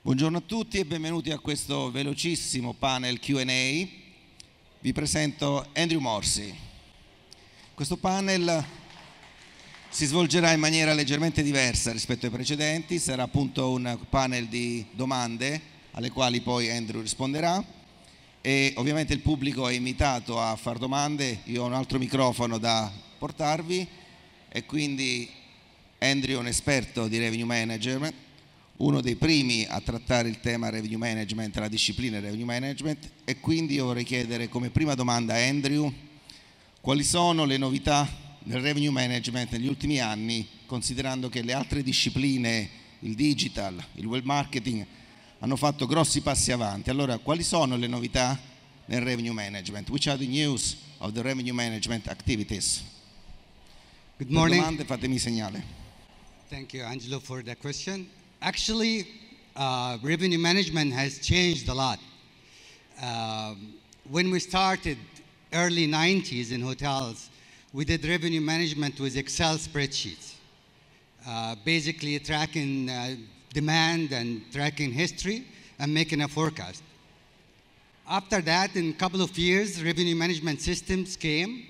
Buongiorno a tutti e benvenuti a questo velocissimo panel Q&A. Vi presento Andrew Morsi. Questo panel si svolgerà in maniera leggermente diversa rispetto ai precedenti, sarà appunto un panel di domande alle quali poi Andrew risponderà e ovviamente il pubblico è invitato a fare domande. Io ho un altro microfono da portarvi e quindi Andrew è un esperto di revenue management, uno dei primi a trattare il tema revenue management, la disciplina revenue management, e quindi io vorrei chiedere come prima domanda a Andrew quali sono le novità nel revenue management negli ultimi anni, considerando che le altre discipline, il digital, il web marketing, hanno fatto grossi passi avanti. Allora, quali sono le novità nel revenue management? Which are the news of the revenue management activities? Good morning. Per domande fatemi segnale. Thank you, Angelo, for the question. Actually, revenue management has changed a lot. When we started early 90s in hotels, we did revenue management with Excel spreadsheets, basically tracking demand and tracking history and making a forecast. After that, in a couple of years, revenue management systems came,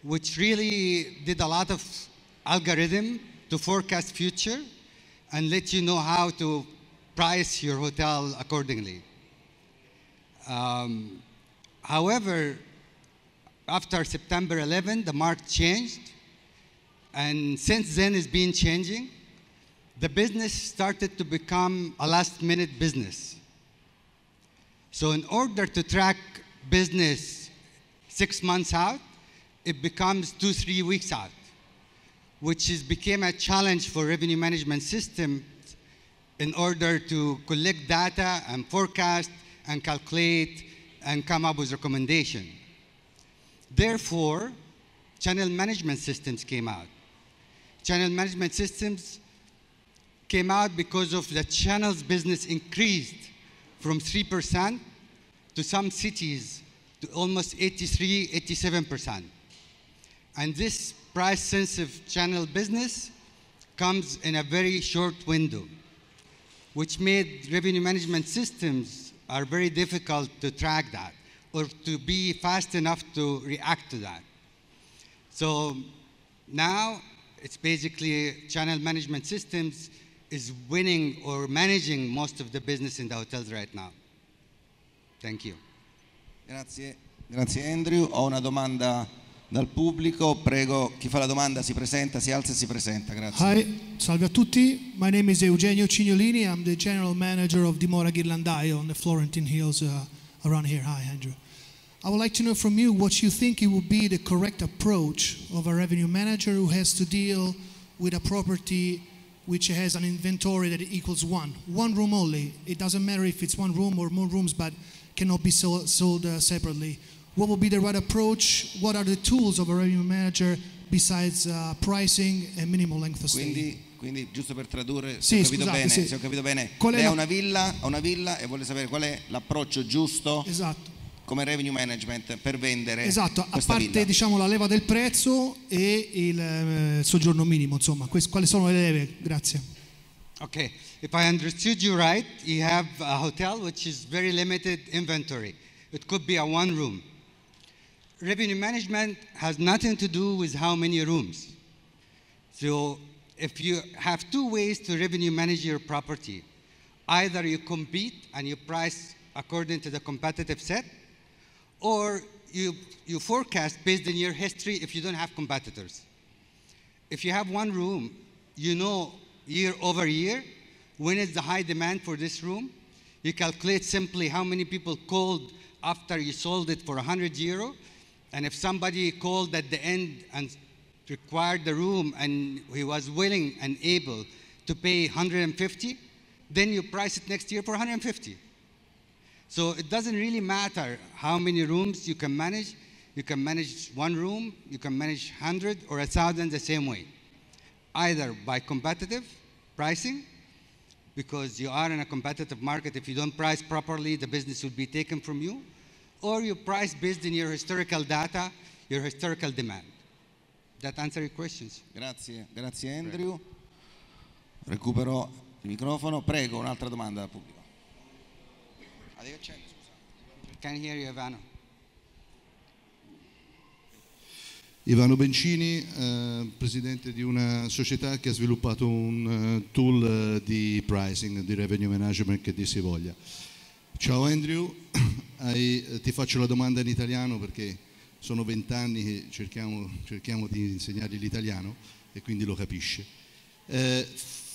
which really did a lot of algorithm to forecast future and let you know how to price your hotel accordingly. However, after September 11, the market changed, and since then it's been changing. The business started to become a last-minute business. So in order to track business 6 months out, it becomes 2-3 weeks out, which became a challenge for revenue management systems in order to collect data and forecast and calculate and come up with recommendation. Therefore, channel management systems came out. Channel management systems came out because of the channels business increased from 3% to some cities to almost 83, 87%. And this price-sensitive channel business comes in a very short window, which made revenue management systems are very difficult to track that or to be fast enough to react to that. So now it's basically channel management systems is winning or managing most of the business in the hotels right now. Thank you. Grazie Andrew. Ho una domanda dal pubblico. Prego, chi fa la domanda si presenta, si alza e si presenta. Grazie. Hi, salve a tutti. My name is Eugenio Cignolini. I'm the general manager of Dimora Ghirlandaio on the Florentine Hills around here. Hi, Andrew. I would like to know from you what you think it would be the correct approach of a revenue manager who has to deal with a property which has an inventory that equals one room only. It doesn't matter if it's one room or more rooms, but cannot be sold separately. What would be the right approach? What are the tools of a revenue manager besides pricing and minimum length of stay? Quindi giusto per tradurre, sì, se ho capito bene, lei ha una villa e vuole sapere qual è l'approccio giusto. Esatto. Come revenue management per vendere. Esatto, a parte villa. Diciamo la leva del prezzo e il soggiorno minimo, insomma, quali sono le leve? Grazie. Okay, if I understood you right, you have a hotel which is very limited inventory. It could be a one room. Revenue management has nothing to do with how many rooms. So if you have two ways to revenue manage your property, either you compete and you price according to the competitive set, or you forecast based on your history if you don't have competitors. If you have one room, you know year over year when is the high demand for this room. You calculate simply how many people called after you sold it for €100, and if somebody called at the end and required the room and he was willing and able to pay 150, then you price it next year for 150. So it doesn't really matter how many rooms you can manage. You can manage one room, you can manage 100 or 1,000 the same way. Either by competitive pricing, because you are in a competitive market. If you don't price properly, the business will be taken from you. Or you price based on your historical data, your historical demand. That answer your questions? Grazie Andrew. Recupero Il microfono, prego, un'altra domanda dal pubblico. Can hear you, Ivano. Ivano Bencini, presidente di una società che ha sviluppato un tool di pricing, di revenue management che dir si voglia. Ciao Andrew, ti faccio la domanda in italiano perché sono 20 anni che cerchiamo di insegnargli l'italiano e quindi lo capisce.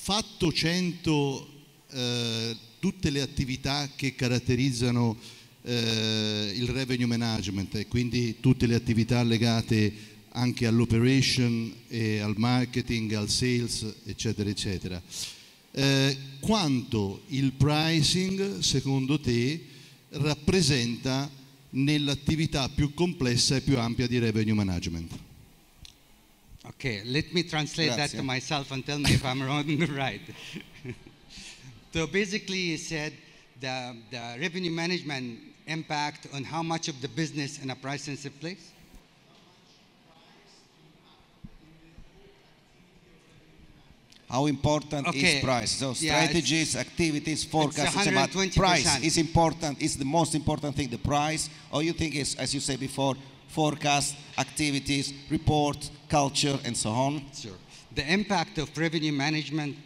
Fatto 100 tutte le attività che caratterizzano il revenue management e quindi tutte le attività legate anche all'operation e al marketing, al sales, eccetera, eccetera. Quanto il pricing, secondo te, rappresenta nell'attività più complessa e più ampia di revenue management? Okay, let me translate that to myself and tell me if I'm wrong or right. So basically, he said the revenue management impact on how much of the business in a price-sensitive place? How important is price? So strategies, activities, forecasts, it's about price is important, is the most important thing, the price, or you think it's, as you said before, forecast, activities, report, culture, and so on? Sure. The impact of revenue management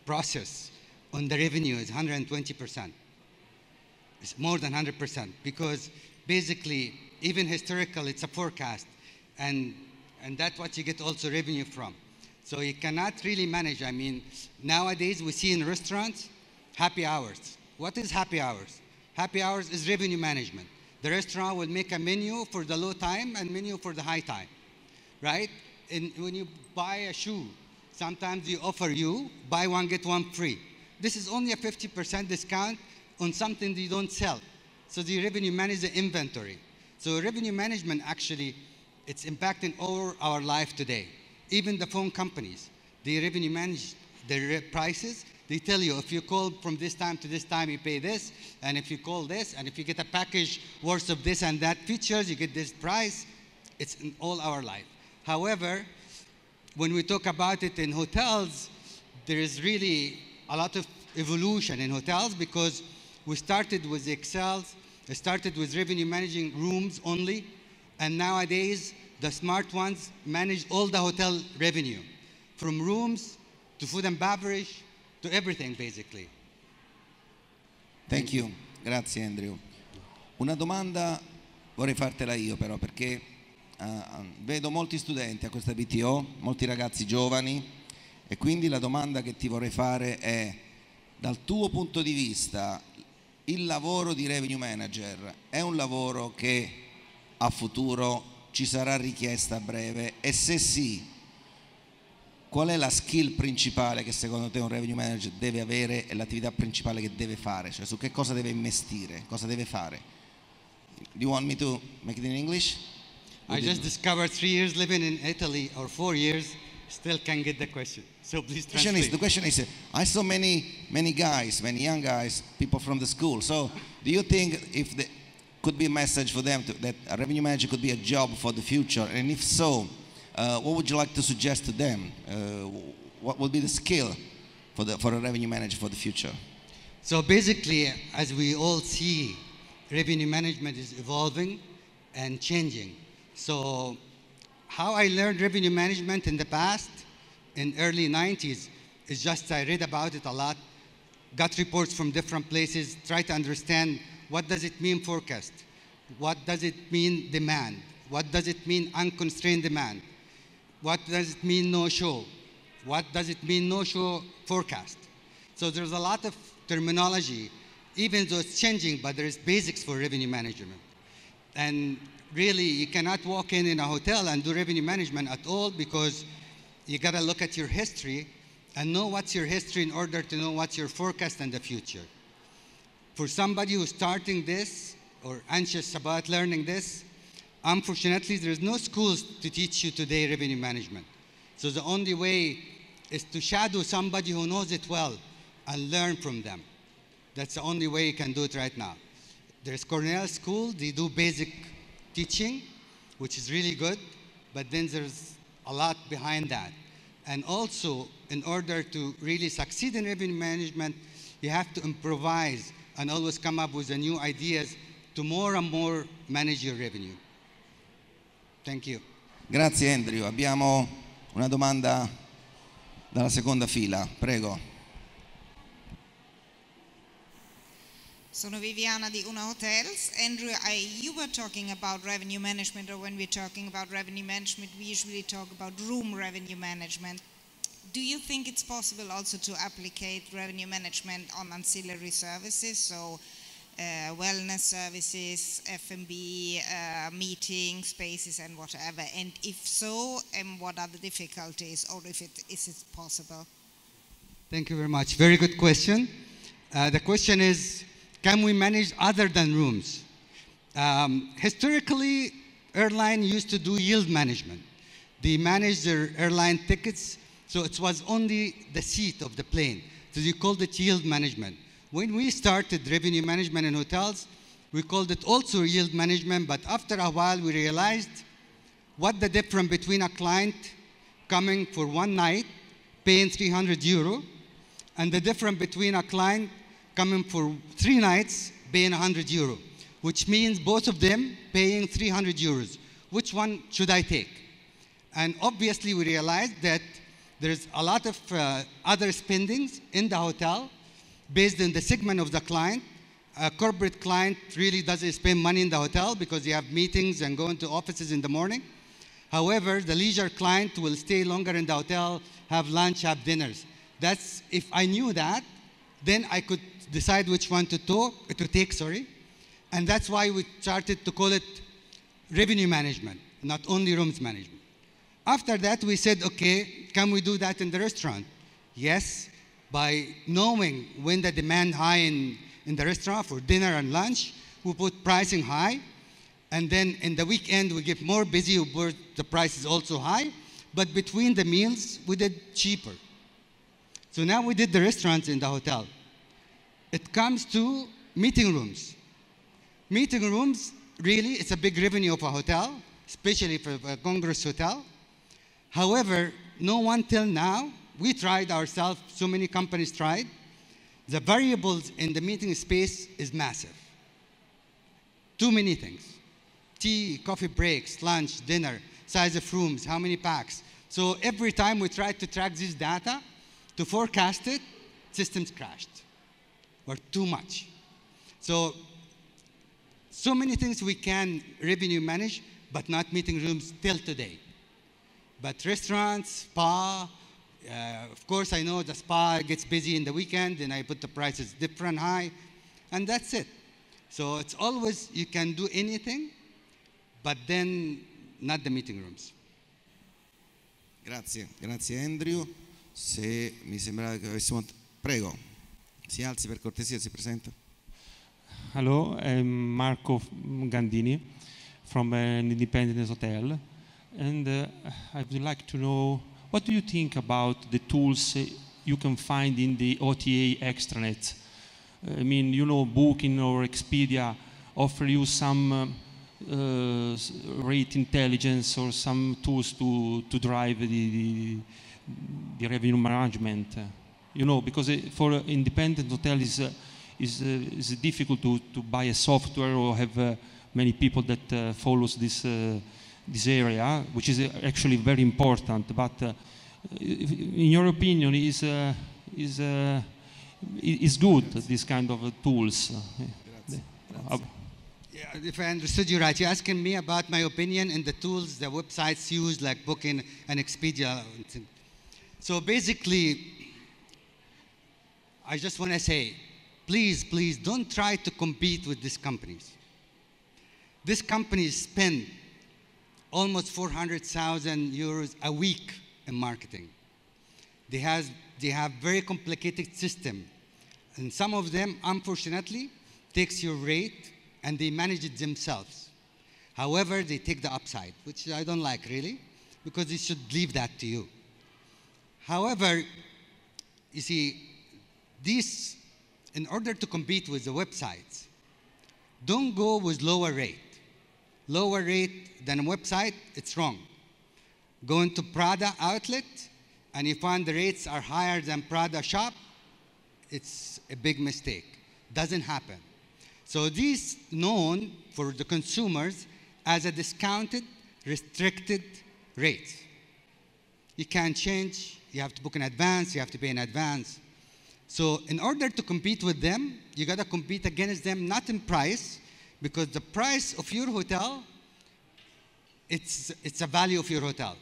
process on the revenue is 120%. It's more than 100% because basically, even historical, it's a forecast, and that's what you get also revenue from. So you cannot really manage. I mean, nowadays we see in restaurants, happy hours. What is happy hours? Happy hours is revenue management. The restaurant will make a menu for the low time and menu for the high time, right? And when you buy a shoe, sometimes you offer you, buy one, get one free. This is only a 50% discount on something that you don't sell. So the revenue manages the inventory. So revenue management actually, it's impacting all our life today. Even the phone companies, they revenue manage their prices. They tell you if you call from this time to this time, you pay this, and if you call this, and if you get a package worth of this and that features, you get this price. It's in all our life. However, when we talk about it in hotels, there is really a lot of evolution in hotels because we started with Excel, started with revenue managing rooms only, and nowadays, the smart ones manage all the hotel revenue, from rooms to food and beverage to everything, basically. Thank you. Grazie, Andrew. Una domanda vorrei fartela io però, perché vedo molti studenti a questa BTO, molti ragazzi giovani, e quindi la domanda che ti vorrei fare è, dal tuo punto di vista, il lavoro di revenue manager è un lavoro che a futuro ci sarà richiesta a breve, e se sì, qual è la skill principale che secondo te un revenue manager deve avere e l'attività principale che deve fare? Cioè su che cosa deve investire, cosa deve fare? Do you want me to make it in English? I just discovered 3 years living in Italy, or 4 years, still can't get the question. So please translate. The question is, I saw many guys, many young guys, people from the school. So do you think if the could be a message for them that a revenue manager could be a job for the future? And if so, what would you like to suggest to them? What would be the skill for a revenue manager for the future? So basically, as we all see, revenue management is evolving and changing. So how I learned revenue management in the past, in early 90s, is just I read about it a lot, got reports from different places, try to understand what does it mean forecast? What does it mean demand? What does it mean unconstrained demand? What does it mean no-show? What does it mean no-show forecast? So there's a lot of terminology, even though it's changing, but there's basics for revenue management. And really, you cannot walk in a hotel and do revenue management at all because you gotta look at your history and know what's your history in order to know what's your forecast in the future. For somebody who's starting this or anxious about learning this, unfortunately, there's no schools to teach you today revenue management. So the only way is to shadow somebody who knows it well and learn from them. That's the only way you can do it right now. There's Cornell School, they do basic teaching, which is really good, but then there's a lot behind that. And also, in order to really succeed in revenue management, you have to improvise and always come up with the new ideas to more and more manage your revenue. Thank you. Grazie Andrew. Abbiamo una domanda dalla seconda fila. Prego. Sono Viviana di Una Hotels. Andrew, you were talking about revenue management, or when we're talking about revenue management, we usually talk about room revenue management. Do you think it's possible also to applicate revenue management on ancillary services, so wellness services, F&B, meeting spaces and whatever? And if so, what are the difficulties, or is it possible? Thank you very much. Very good question. The question is, can we manage other than rooms? Historically, airline used to do yield management. They managed their airline tickets, so it was only the seat of the plane. So they called it yield management. When we started revenue management in hotels, we called it also yield management, but after a while we realized what the difference between a client coming for one night, paying 300 euro, and the difference between a client coming for 3 nights, paying 100 euro, which means both of them paying 300 euros. Which one should I take? And obviously we realized that there's a lot of other spendings in the hotel based on the segment of the client. A corporate client really doesn't spend money in the hotel because they have meetings and go into offices in the morning. However, the leisure client will stay longer in the hotel, have lunch, have dinners. That's, if I knew that, then I could decide which one to take. And that's why we started to call it revenue management, not only rooms management. After that, we said, okay, can we do that in the restaurant? Yes, by knowing when the demand high in the restaurant for dinner and lunch, we put pricing high. And then in the weekend, we get more busy where the price is also high. But between the meals, we did cheaper. So now we did the restaurants in the hotel. It comes to meeting rooms. Meeting rooms, really, it's a big revenue of a hotel, especially for a Congress hotel. However, no one till now, we tried ourselves, so many companies tried. The variables in the meeting space is massive. Too many things. Tea, coffee breaks, lunch, dinner, size of rooms, how many packs. So every time we tried to track this data, to forecast it, systems crashed, or too much. So many things we can revenue manage, but not meeting rooms till today. But restaurants, spa, of course I know the spa gets busy in the weekend and I put the prices different high, and that's it. So it's always, you can do anything, but then not the meeting rooms. Grazie, grazie Andrew. Se mi sembrava che avessimo... Prego, si alzi per cortesia, si presenta. Hello, I'm Marco Gandini from an independent hotel, and I would like to know, what do you think about the tools you can find in the OTA extranet? I mean, you know, Booking or Expedia offer you some rate intelligence or some tools to drive the revenue management. You know, because for independent hotel is difficult to buy a software or have many people that follows this area, which is actually very important. But in your opinion, is good, this kind of tools? Yeah, if I understood you right, you're asking me about my opinion in the tools the websites use, like Booking and Expedia. So basically, I just want to say, please, please don't try to compete with these companies. These companies spend almost 400,000 euros a week in marketing. They have very complicated system. And some of them, unfortunately, takes your rate and they manage it themselves. However, they take the upside, which I don't like really, because they should leave that to you. However, you see, these, in order to compete with the websites, don't go with lower rate. Lower rate than a website, it's wrong. Go into Prada outlet and you find the rates are higher than Prada shop, it's a big mistake. Doesn't happen. So these known for the consumers as a discounted, restricted rate. You can't change, you have to book in advance, you have to pay in advance. So in order to compete with them, you gotta compete against them, not in price, because the price of your hotel, it's a value of your hotel.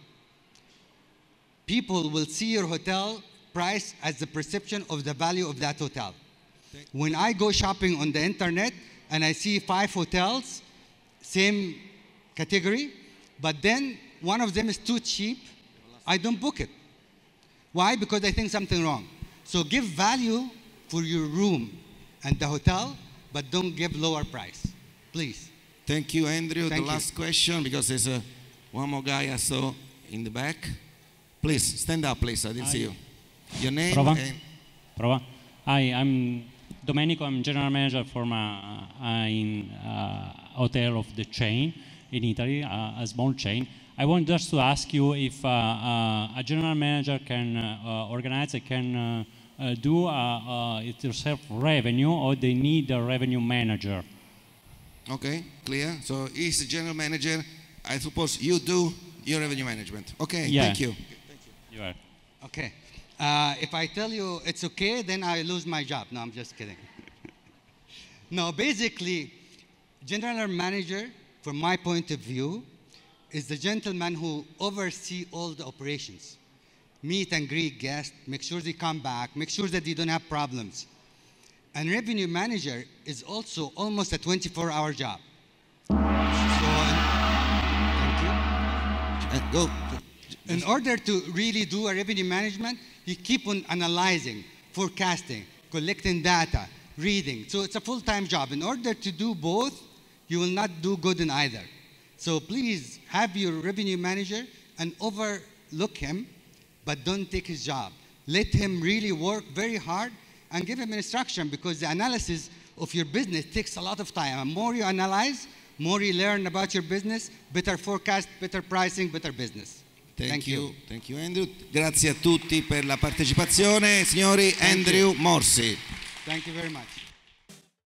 People will see your hotel price as the perception of the value of that hotel. When I go shopping on the internet and I see 5 hotels, same category, but then one of them is too cheap, I don't book it. Why? Because I think something wrong. So give value for your room and the hotel, but don't give lower price, please. Thank you, Andrew. Thank the last question, because there's one more guy I saw in the back. Please, stand up, please. I didn't see you. Your name? Prova. Prova. Hi, I'm Domenico. I'm general manager for in hotel of the chain in Italy, a small chain. I want just to ask you if a general manager can organize, can do it yourself revenue, or they need a revenue manager. Okay, clear. So he's the general manager. I suppose you do your revenue management. Okay, yeah. Thank you. You are. Okay. If I tell you it's okay, then I lose my job. No, I'm just kidding. No, basically, general manager, from my point of view, is the gentleman who oversees all the operations. Meet and greet guests, make sure they come back, make sure that they don't have problems. And revenue manager is also almost a 24-hour job. So, thank you. Go. In order to really do a revenue management, you keep on analyzing, forecasting, collecting data, reading. So it's a full-time job. In order to do both, you will not do good in either. So please have your revenue manager and overlook him, but don't take his job. Let him really work very hard and give him instruction, because the analysis of your business takes a lot of time. And more you analyze, more you learn about your business, better forecast, better pricing, better business. Thank you. Thank you, Andrew. Grazie a tutti per la partecipazione. Signori, Andrew Morsi. Thank you very much.